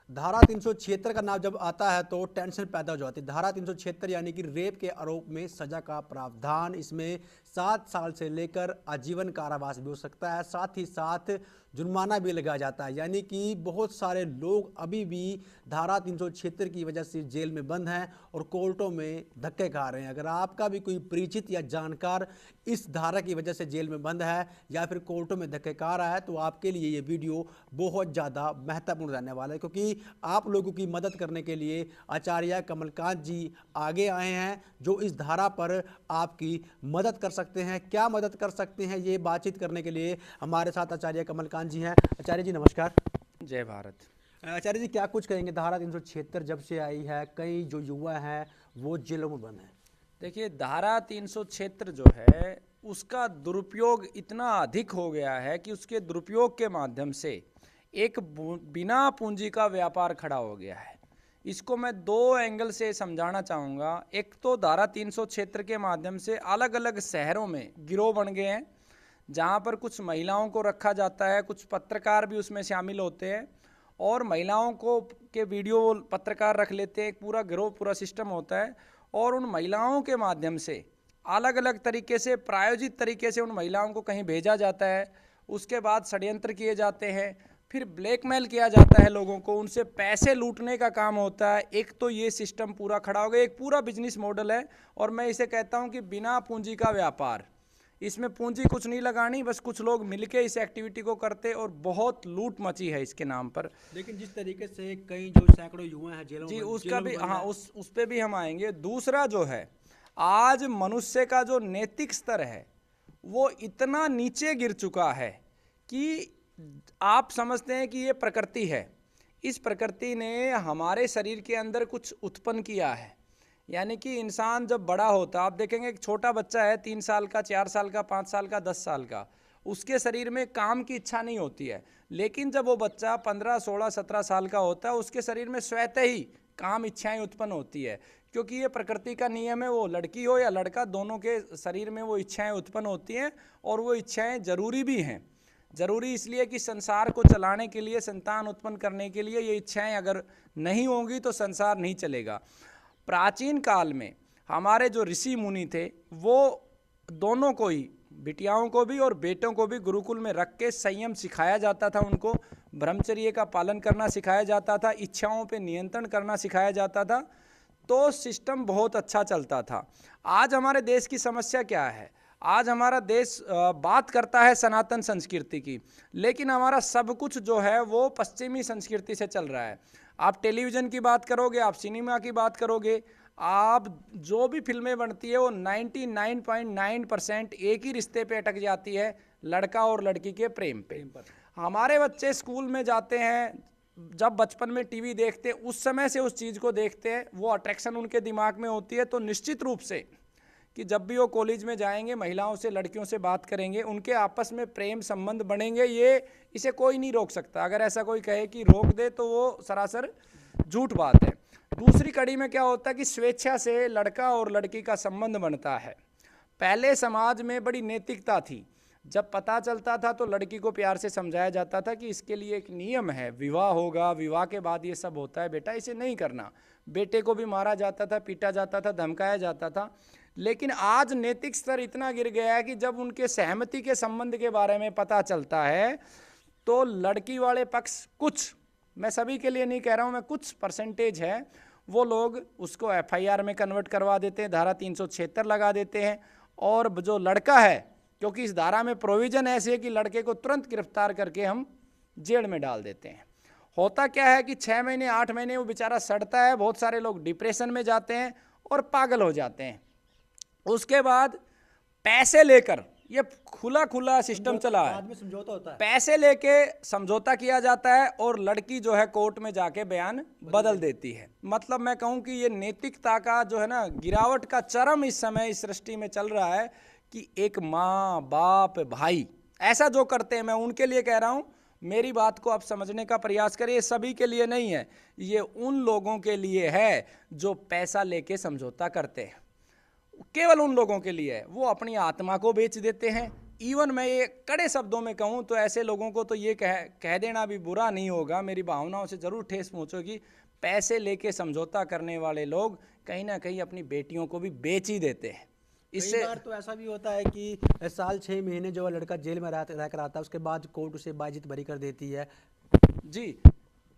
धारा 376 का नाम जब आता है तो टेंशन पैदा हो जाती है। धारा 376 यानी कि रेप के आरोप में सजा का प्रावधान, इसमें 7 साल से लेकर आजीवन कारावास भी हो सकता है, साथ ही साथ जुर्माना भी लगाया जाता है। यानी कि बहुत सारे लोग अभी भी धारा 376 की वजह से जेल में बंद हैं और कोर्टों में धक्के खा रहे हैं। अगर आपका भी कोई परिचित या जानकार इस धारा की वजह से जेल में बंद है या फिर कोर्टों में धक्के खा रहा है तो आपके लिए ये वीडियो बहुत ज़्यादा महत्वपूर्ण रहने वाला है, क्योंकि आप लोगों की मदद करने के लिए आचार्य कमलकांत जी आगे आए हैं जो इस धारा पर आपकी मदद कर सकते हैं। क्या मदद कर सकते हैं, ये बातचीत करने के लिए हमारे साथ आचार्य कमलकांत जी हैं। आचार्य जी नमस्कार। जय भारत। आचार्य जी क्या कुछ कहेंगे, धारा 376 जब से आई है कई जो युवा हैं वो जेलों में बंद हैं। देखिए, धारा 376 जो है उसका दुरुपयोग इतना अधिक हो गया है कि उसके दुरुपयोग के माध्यम से एक बिना पूंजी का व्यापार खड़ा हो गया है। इसको मैं दो एंगल से समझाना चाहूँगा। एक तो धारा 376 के माध्यम से अलग अलग शहरों में गिरोह बन गए हैं जहाँ पर कुछ महिलाओं को रखा जाता है, कुछ पत्रकार भी उसमें शामिल होते हैं और महिलाओं को के वीडियो पत्रकार रख लेते हैं। एक पूरा गिरोह, पूरा सिस्टम होता है और उन महिलाओं के माध्यम से अलग अलग तरीके से, प्रायोजित तरीके से उन महिलाओं को कहीं भेजा जाता है। उसके बाद षड्यंत्र किए जाते हैं, फिर ब्लैकमेल किया जाता है लोगों को, उनसे पैसे लूटने का काम होता है। एक तो ये सिस्टम पूरा खड़ा हो गया, एक पूरा बिजनेस मॉडल है और मैं इसे कहता हूँ कि बिना पूंजी का व्यापार। इसमें पूंजी कुछ नहीं लगानी, बस कुछ लोग मिलके इस एक्टिविटी को करते और बहुत लूट मची है इसके नाम पर। लेकिन जिस तरीके से कई जो सैकड़ों युवा हैं जेलों जी, में उसका भी, बंद हाँ, हैं। उस पे भी हम आएंगे। दूसरा जो है, आज मनुष्य का जो नैतिक स्तर है वो इतना नीचे गिर चुका है कि आप समझते हैं कि ये प्रकृति है। इस प्रकृति ने हमारे शरीर के अंदर कुछ उत्पन्न किया है। यानी कि इंसान जब बड़ा होता, आप देखेंगे एक छोटा बच्चा है 3 साल का, 4 साल का, 5 साल का, 10 साल का, उसके शरीर में काम की इच्छा नहीं होती है। लेकिन जब वो बच्चा 15, 16, 17 साल का होता है उसके शरीर में स्वतः ही काम इच्छाएं उत्पन्न होती है, क्योंकि ये प्रकृति का नियम है। वो लड़की हो या लड़का, दोनों के शरीर में वो इच्छाएं उत्पन्न होती हैं और वो इच्छाएं जरूरी भी हैं। जरूरी इसलिए कि संसार को चलाने के लिए, संतान उत्पन्न करने के लिए ये इच्छाएं अगर नहीं होंगी तो संसार नहीं चलेगा। प्राचीन काल में हमारे जो ऋषि मुनि थे वो दोनों को ही, बिटियाओं को भी और बेटों को भी गुरुकुल में रख के संयम सिखाया जाता था, उनको ब्रह्मचर्य का पालन करना सिखाया जाता था, इच्छाओं पे नियंत्रण करना सिखाया जाता था, तो सिस्टम बहुत अच्छा चलता था। आज हमारे देश की समस्या क्या है? आज हमारा देश बात करता है सनातन संस्कृति की, लेकिन हमारा सब कुछ जो है वो पश्चिमी संस्कृति से चल रहा है। आप टेलीविज़न की बात करोगे, आप सिनेमा की बात करोगे, आप जो भी फिल्में बनती है वो 99.9% एक ही रिश्ते पे अटक जाती है, लड़का और लड़की के प्रेम पे। हमारे बच्चे स्कूल में जाते हैं, जब बचपन में टीवी देखते हैं उस समय से उस चीज़ को देखते हैं, वो अट्रैक्शन उनके दिमाग में होती है। तो निश्चित रूप से कि जब भी वो कॉलेज में जाएंगे, महिलाओं से, लड़कियों से बात करेंगे, उनके आपस में प्रेम संबंध बनेंगे। ये इसे कोई नहीं रोक सकता। अगर ऐसा कोई कहे कि रोक दे तो वो सरासर झूठ बात है। दूसरी कड़ी में क्या होता है कि स्वेच्छा से लड़का और लड़की का संबंध बनता है। पहले समाज में बड़ी नैतिकता थी। जब पता चलता था तो लड़की को प्यार से समझाया जाता था कि इसके लिए एक नियम है, विवाह होगा, विवाह के बाद ये सब होता है, बेटा इसे नहीं करना। बेटे को भी मारा जाता था, पीटा जाता था, धमकाया जाता था। लेकिन आज नैतिक स्तर इतना गिर गया है कि जब उनके सहमति के संबंध के बारे में पता चलता है तो लड़की वाले पक्ष, कुछ, मैं सभी के लिए नहीं कह रहा हूँ, मैं कुछ परसेंटेज है, वो लोग उसको एफआईआर में कन्वर्ट करवा देते हैं, धारा 376 लगा देते हैं। और जो लड़का है, क्योंकि इस धारा में प्रोविजन ऐसी है कि लड़के को तुरंत गिरफ्तार करके हम जेल में डाल देते हैं। होता क्या है कि 6 महीने 8 महीने वो बेचारा सड़ता है, बहुत सारे लोग डिप्रेशन में जाते हैं और पागल हो जाते हैं। उसके बाद पैसे लेकर, ये खुला सिस्टम चला है, आदमी समझौता होता है, पैसे लेके समझौता किया जाता है और लड़की जो है कोर्ट में जाके बयान बदल देती है। मतलब मैं कहूँ कि ये नैतिकता का जो है ना, गिरावट का चरम इस समय इस सृष्टि में चल रहा है कि एक माँ, बाप, भाई ऐसा जो करते हैं, मैं उनके लिए कह रहा हूँ, मेरी बात को आप समझने का प्रयास करें। ये सभी के लिए नहीं है, ये उन लोगों के लिए है जो पैसा लेके समझौता करते हैं, केवल उन लोगों के लिए है। वो अपनी आत्मा को बेच देते हैं, इवन मैं ये कड़े शब्दों में कहूँ तो ऐसे लोगों को तो ये कह देना भी बुरा नहीं होगा, मेरी भावनाओं से ज़रूर ठेस पहुँचेगी, पैसे लेके समझौता करने वाले लोग कहीं ना कहीं अपनी बेटियों को भी बेच ही देते हैं। इससे कई बार तो ऐसा भी होता है कि साल 6 महीने जो लड़का जेल में रह कर आता है, उसके बाद कोर्ट उसे बाइज्जत बरी कर देती है। जी,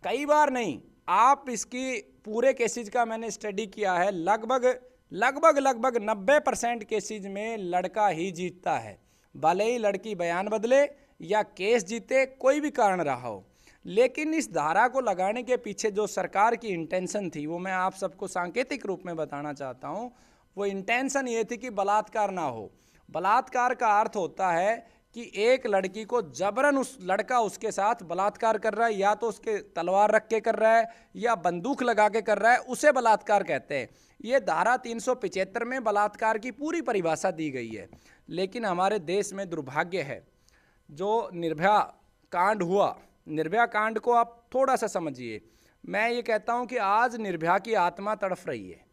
कई बार नहीं, आप इसकी पूरे केसेज का मैंने स्टडी किया है, लगभग 90% केसेज में लड़का ही जीतता है, भले ही लड़की बयान बदले या केस जीते, कोई भी कारण रहा हो। लेकिन इस धारा को लगाने के पीछे जो सरकार की इंटेंशन थी वो मैं आप सबको सांकेतिक रूप में बताना चाहता हूँ। वो इंटेंशन ये थी कि बलात्कार ना हो। बलात्कार का अर्थ होता है कि एक लड़की को जबरन उस लड़का उसके साथ बलात्कार कर रहा है, या तो उसके तलवार रख के कर रहा है या बंदूक लगा के कर रहा है, उसे बलात्कार कहते हैं। ये धारा 375 में बलात्कार की पूरी परिभाषा दी गई है। लेकिन हमारे देश में दुर्भाग्य है, जो निर्भया कांड हुआ, निर्भया कांड को आप थोड़ा सा समझिए। मैं ये कहता हूँ कि आज निर्भया की आत्मा तड़फ रही है।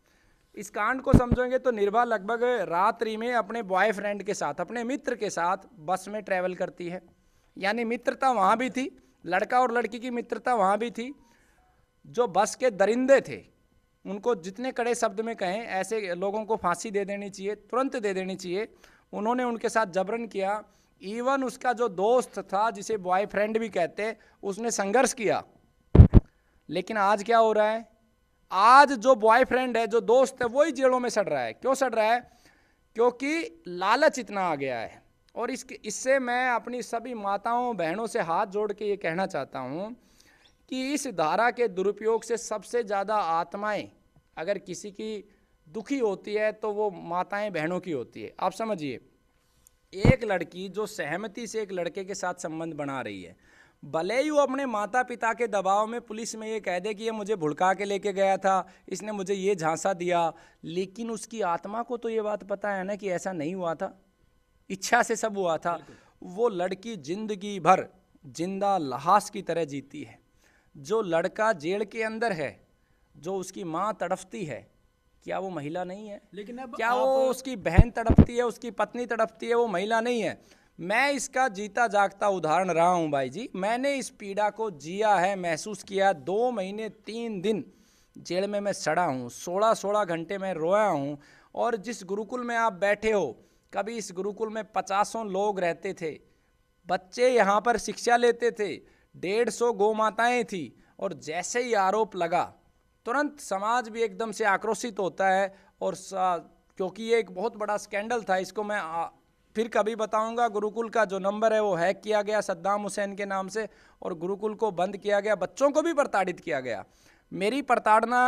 इस कांड को समझेंगे तो निर्भया लगभग रात्रि में अपने बॉयफ्रेंड के साथ, अपने मित्र के साथ बस में ट्रैवल करती है, यानी मित्रता वहाँ भी थी, लड़का और लड़की की मित्रता वहाँ भी थी। जो बस के दरिंदे थे उनको जितने कड़े शब्द में कहें, ऐसे लोगों को फांसी दे देनी चाहिए, तुरंत दे देनी चाहिए। उन्होंने उनके साथ जबरन किया। इवन उसका जो दोस्त था, जिसे बॉयफ्रेंड भी कहते, उसने संघर्ष किया। लेकिन आज क्या हो रहा है, आज जो बॉयफ्रेंड है, जो दोस्त है, वही जेलों में सड़ रहा है। क्यों सड़ रहा है? क्योंकि लालच इतना आ गया है। और इससे मैं अपनी सभी माताओं बहनों से हाथ जोड़ के ये कहना चाहता हूँ कि इस धारा के दुरुपयोग से सबसे ज़्यादा आत्माएं अगर किसी की दुखी होती है तो वो माताएं बहनों की होती है। आप समझिए, एक लड़की जो सहमति से एक लड़के के साथ संबंध बना रही है, भले ही वो अपने माता पिता के दबाव में पुलिस में ये कह दे कि ये मुझे भुड़का के लेके गया था, इसने मुझे ये झांसा दिया, लेकिन उसकी आत्मा को तो ये बात पता है ना कि ऐसा नहीं हुआ था, इच्छा से सब हुआ था। वो लड़की जिंदगी भर जिंदा लाश की तरह जीती है। जो लड़का जेल के अंदर है, जो उसकी माँ तड़फती है, क्या वो महिला नहीं है? लेकिन अब क्या वो उसकी बहन तड़पती है, उसकी पत्नी तड़पती है, वो महिला नहीं है? मैं इसका जीता जागता उदाहरण रहा हूँ भाई जी। मैंने इस पीड़ा को जिया है, महसूस किया। 2 महीने 3 दिन जेल में मैं सड़ा हूँ, 16 घंटे में रोया हूँ। और जिस गुरुकुल में आप बैठे हो, कभी इस गुरुकुल में 50 लोग रहते थे, बच्चे यहाँ पर शिक्षा लेते थे, 150 गौ माताएँ थी। और जैसे ही आरोप लगा, तुरंत समाज भी एकदम से आक्रोशित होता है। और क्योंकि ये एक बहुत बड़ा स्कैंडल था, इसको मैं फिर कभी बताऊंगा। गुरुकुल का जो नंबर है वो हैक किया गया सद्दाम हुसैन के नाम से, और गुरुकुल को बंद किया गया, बच्चों को भी प्रताड़ित किया गया। मेरी प्रताड़ना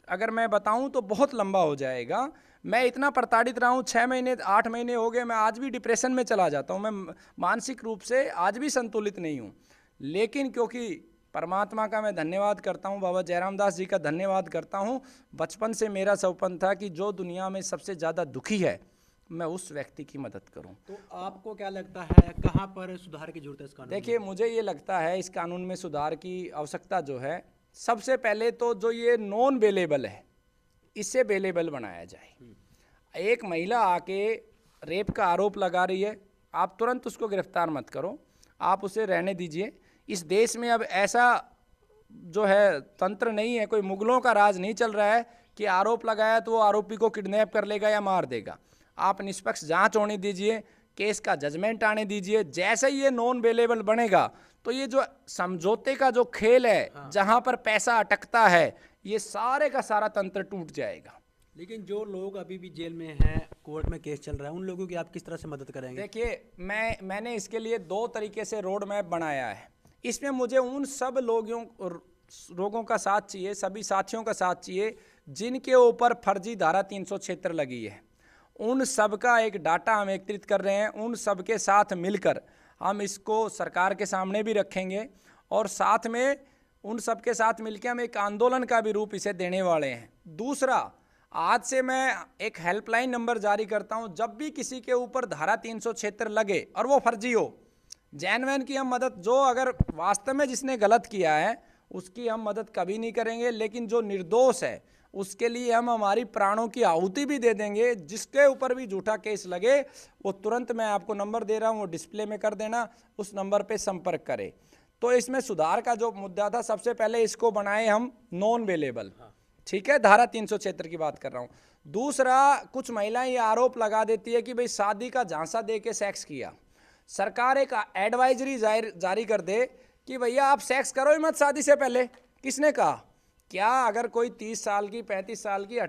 अगर मैं बताऊं तो बहुत लंबा हो जाएगा। मैं इतना प्रताड़ित रहा हूँ, 6 महीने 8 महीने हो गए, मैं आज भी डिप्रेशन में चला जाता हूँ। मैं मानसिक रूप से आज भी संतुलित नहीं हूँ। लेकिन क्योंकि परमात्मा का मैं धन्यवाद करता हूँ, बाबा जयराम दास जी का धन्यवाद करता हूँ। बचपन से मेरा सपना था कि जो दुनिया में सबसे ज़्यादा दुखी है, मैं उस व्यक्ति की मदद करूं। तो आपको क्या लगता है, कहां पर सुधार की जरूरत है इस कानून में? देखिए, मुझे ये लगता है इस कानून में सुधार की आवश्यकता जो है, सबसे पहले तो जो ये नॉन बेलेबल है, इसे बेलेबल बनाया जाए। एक महिला आके रेप का आरोप लगा रही है, आप तुरंत उसको गिरफ्तार मत करो, आप उसे रहने दीजिए। इस देश में अब ऐसा जो है तंत्र नहीं है, कोई मुगलों का राज नहीं चल रहा है कि आरोप लगाया तो वो आरोपी को किडनैप कर लेगा या मार देगा। आप निष्पक्ष जांच होने दीजिए, केस का जजमेंट आने दीजिए। जैसे ही ये नॉन बेलेबल बनेगा तो ये जो समझौते का जो खेल है, जहां पर पैसा अटकता है, ये सारे का सारा तंत्र टूट जाएगा। लेकिन जो लोग अभी भी जेल में हैं, कोर्ट में केस चल रहा है, उन लोगों की आप किस तरह से मदद करेंगे? देखिए, मैंने इसके लिए 2 तरीके से रोड मैप बनाया है। इसमें मुझे उन सब लोगों का साथ चाहिए, सभी साथियों का साथ चाहिए जिनके ऊपर फर्जी धारा 376 लगी है। उन सब का एक डाटा हम एकत्रित कर रहे हैं। उन सब के साथ मिलकर हम इसको सरकार के सामने भी रखेंगे, और साथ में उन सब के साथ मिलकर हम एक आंदोलन का भी रूप इसे देने वाले हैं। दूसरा, आज से मैं एक हेल्पलाइन नंबर जारी करता हूं। जब भी किसी के ऊपर धारा 376 लगे और वो फर्जी हो, जेन्युइन की हम मदद, जो अगर वास्तव में जिसने गलत किया है उसकी हम मदद कभी नहीं करेंगे, लेकिन जो निर्दोष है उसके लिए हम हमारी प्राणों की आहुति भी दे देंगे। जिसके ऊपर भी झूठा केस लगे वो तुरंत, मैं आपको नंबर दे रहा हूँ, वो डिस्प्ले में कर देना, उस नंबर पे संपर्क करें। तो इसमें सुधार का जो मुद्दा था, सबसे पहले इसको बनाए हम नॉन अवेलेबल, ठीक है, धारा 376 की बात कर रहा हूँ। दूसरा, कुछ महिलाएं ये आरोप लगा देती है कि भाई शादी का झांसा दे के सेक्स किया। सरकार एक एडवाइजरी जारी कर दे कि भैया आप सेक्स करो ही मत शादी से पहले। किसने कहा? क्या अगर कोई 30 साल की, 35 साल की,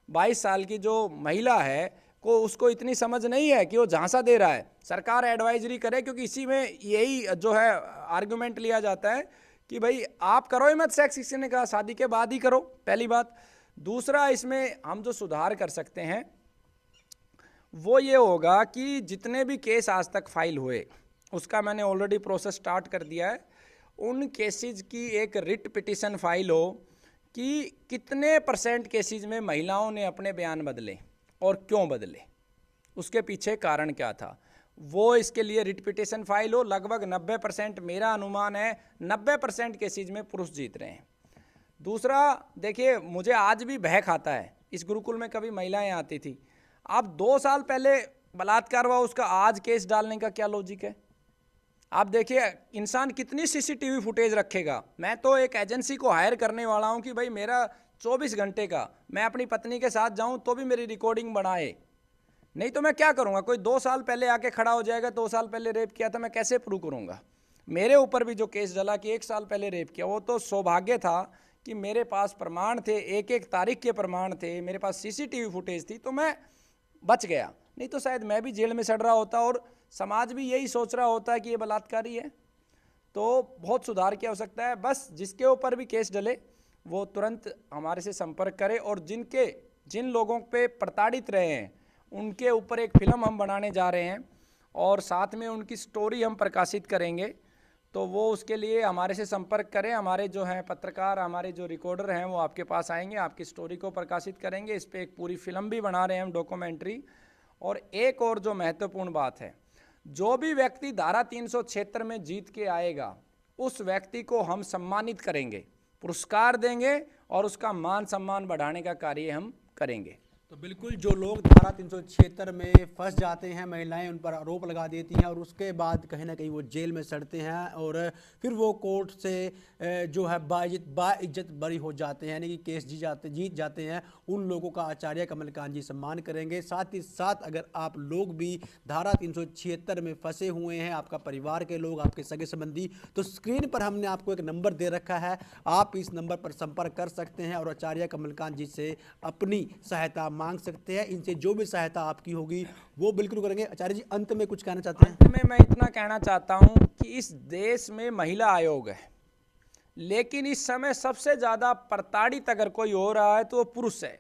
22 साल की जो महिला है को उसको इतनी समझ नहीं है कि वो झांसा दे रहा है? सरकार एडवाइजरी करे, क्योंकि इसी में यही जो है आर्गुमेंट लिया जाता है कि भाई आप करो ही मत सेक्स। किसी ने कहा शादी के बाद ही करो, पहली बात। दूसरा, इसमें हम जो सुधार कर सकते हैं वो ये होगा कि जितने भी केस आज तक फाइल हुए, उसका मैंने ऑलरेडी प्रोसेस स्टार्ट कर दिया है। उन केसेस की एक रिट पिटीशन फाइल हो कि कितने % केसेस में महिलाओं ने अपने बयान बदले और क्यों बदले, उसके पीछे कारण क्या था, वो इसके लिए रिट पिटीशन फाइल हो। लगभग 90%, मेरा अनुमान है 90% केसेस में पुरुष जीत रहे हैं। दूसरा, देखिए मुझे आज भी भय खाता है, इस गुरुकुल में कभी महिलाएं आती थी, आप 2 साल पहले बलात्कार हुआ, उसका आज केस डालने का क्या लॉजिक है? आप देखिए इंसान कितनी सीसीटीवी फुटेज रखेगा। मैं तो एक एजेंसी को हायर करने वाला हूं कि भाई मेरा 24 घंटे का, मैं अपनी पत्नी के साथ जाऊं तो भी मेरी रिकॉर्डिंग बनाए, नहीं तो मैं क्या करूंगा? कोई 2 साल पहले आके खड़ा हो जाएगा, 2 साल पहले रेप किया था, मैं कैसे प्रूव करूंगा? मेरे ऊपर भी जो केस डला कि 1 साल पहले रेप किया, वो तो सौभाग्य था कि मेरे पास प्रमाण थे, एक तारीख के प्रमाण थे, मेरे पास सीसीटीवी फुटेज थी, तो मैं बच गया। नहीं तो शायद मैं भी जेल में सड़ रहा होता और समाज भी यही सोच रहा होता है कि ये बलात्कारी है। तो बहुत सुधार की आवश्यकता है। बस जिसके ऊपर भी केस डले वो तुरंत हमारे से संपर्क करे, और जिन लोगों पे प्रताड़ित रहे हैं उनके ऊपर एक फिल्म हम बनाने जा रहे हैं और साथ में उनकी स्टोरी हम प्रकाशित करेंगे। तो वो उसके लिए हमारे से संपर्क करें। हमारे जो हैं पत्रकार, हमारे जो रिकॉर्डर हैं, वो आपके पास आएंगे, आपकी स्टोरी को प्रकाशित करेंगे। इस पे एक पूरी फिल्म भी बना रहे हैं हम, डॉक्यूमेंट्री। और एक और जो महत्वपूर्ण बात है, जो भी व्यक्ति धारा 376 में जीत के आएगा उस व्यक्ति को हम सम्मानित करेंगे, पुरस्कार देंगे और उसका मान सम्मान बढ़ाने का कार्य हम करेंगे। तो बिल्कुल, जो लोग धारा 376 में फंस जाते हैं, महिलाएं उन पर आरोप लगा देती हैं और उसके बाद कहीं ना कहीं वो जेल में सड़ते हैं और फिर वो कोर्ट से जो है बाइज्जत बरी हो जाते हैं, यानी कि केस जीत जाते हैं, उन लोगों का आचार्य कमलकांत जी सम्मान करेंगे। साथ ही साथ अगर आप लोग भी धारा 376 में फंसे हुए हैं, आपका परिवार के लोग, आपके सगे संबंधी, तो स्क्रीन पर हमने आपको एक नंबर दे रखा है, आप इस नंबर पर संपर्क कर सकते हैं और आचार्य कमलकांत जी से अपनी सहायता मांग सकते हैं। इनसे जो भी सहायता आपकी होगी वो बिल्कुल करेंगे। आचार्य जी, अंत में कुछ कहना चाहते हैं? अंत में मैं इतना कहना चाहता हूं कि इस देश में महिला आयोग है, लेकिन इस समय सबसे ज़्यादा प्रताड़ित अगर कोई हो रहा है तो वो पुरुष है।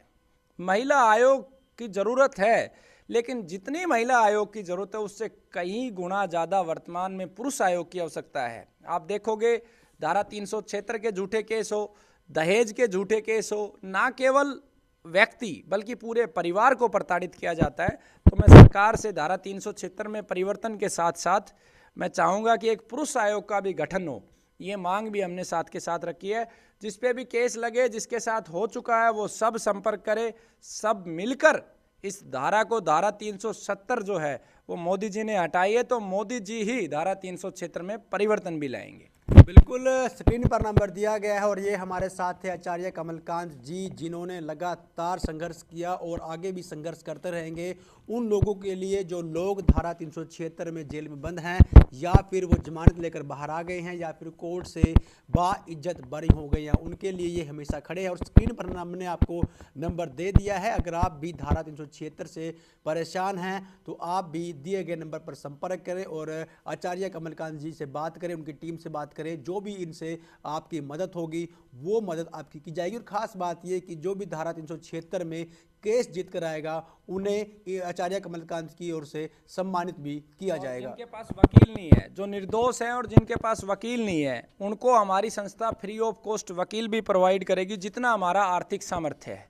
महिला आयोग की ज़रूरत है, लेकिन जितनी महिला आयोग की ज़रूरत है उससे कई गुना ज़्यादा वर्तमान में पुरुष आयोग की आवश्यकता है। आप देखोगे धारा 376 के झूठे केस हो, दहेज के झूठे केस हो, ना केवल व्यक्ति बल्कि पूरे परिवार को प्रताड़ित किया जाता है। तो मैं सरकार से धारा 376 में परिवर्तन के साथ साथ मैं चाहूँगा कि एक पुरुष आयोग का भी गठन हो। ये मांग भी हमने साथ के साथ रखी है। जिस पे भी केस लगे, जिसके साथ हो चुका है, वो सब संपर्क करे, सब मिलकर इस धारा को, धारा 370 जो है वो मोदी जी ने हटाई है, तो मोदी जी ही धारा 376 में परिवर्तन भी लाएंगे। बिल्कुल, स्क्रीन पर नंबर दिया गया है और ये हमारे साथ थे आचार्य कमलकांत जी, जिन्होंने लगातार संघर्ष किया और आगे भी संघर्ष करते रहेंगे उन लोगों के लिए जो लोग धारा 376 में जेल में बंद हैं, या फिर वो जमानत लेकर बाहर आ गए हैं, या फिर कोर्ट से बाइज्जत बरी हो गए हैं, उनके लिए ये हमेशा खड़े हैं। और स्क्रीन पर हमने आपको नंबर दे दिया है। अगर आप भी धारा 376 से परेशान हैं तो आप भी दिए गए नंबर पर संपर्क करें और आचार्य कमलकांत जी से बात करें, उनकी टीम से बात करें। जो भी इनसे आपकी मदद होगी वो मदद आपकी की जाएगी। और खास बात यह कि जो भी धारा 376 में केस जीत कर आएगा उन्हें आचार्य कमलकांत की ओर से सम्मानित भी किया जाएगा। जिनके पास वकील नहीं है, जो निर्दोष हैं और जिनके पास वकील नहीं है, उनको हमारी संस्था फ्री ऑफ कॉस्ट वकील भी प्रोवाइड करेगी, जितना हमारा आर्थिक सामर्थ्य है।